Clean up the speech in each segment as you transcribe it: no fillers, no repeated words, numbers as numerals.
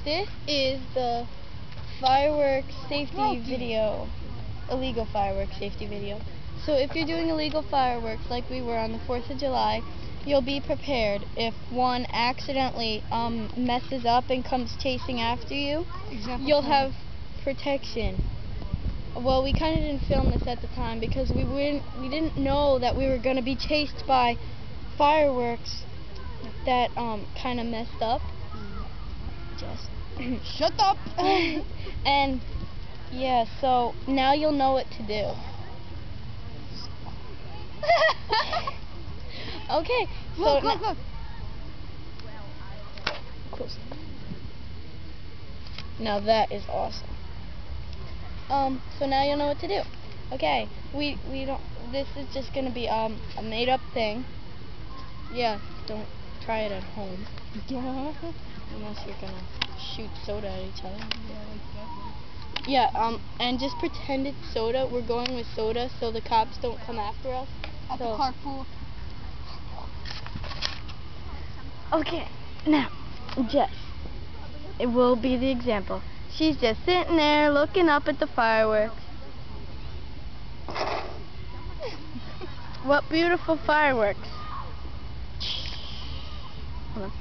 This is the fireworks safety video, illegal fireworks safety video. So if you're doing illegal fireworks like we were on the 4th of July, you'll be prepared. If one accidentally messes up and comes chasing after you, you'll have protection. Well, we kind of didn't film this at the time because we didn't know that we were going to be chased by fireworks that kind of messed up. Just shut up. And yeah, so now you'll know what to do. Okay, so look. Close. Now that is awesome. So now you'll know what to do. Okay, we don't. This is just gonna be a made-up thing. Yeah, don't try it at home. Unless you're gonna shoot soda at each other. Yeah, and just pretend it's soda. We're going with soda so the cops don't come after us. At the carpool. Okay, now, Jess, it will be the example. She's just sitting there looking up at the fireworks. What beautiful fireworks. Hold on.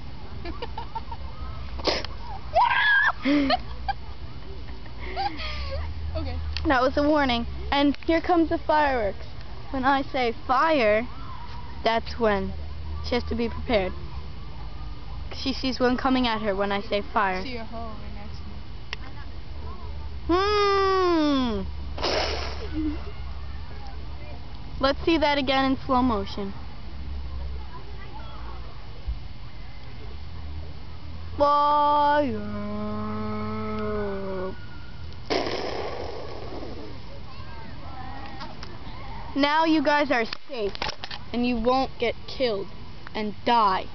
Okay. That was a warning. And here comes the fireworks. When I say fire, that's when she has to be prepared. She sees one coming at her when I say fire. I see your hoe right next to me. Let's see that again in slow motion. Fire. Now you guys are safe and you won't get killed and die.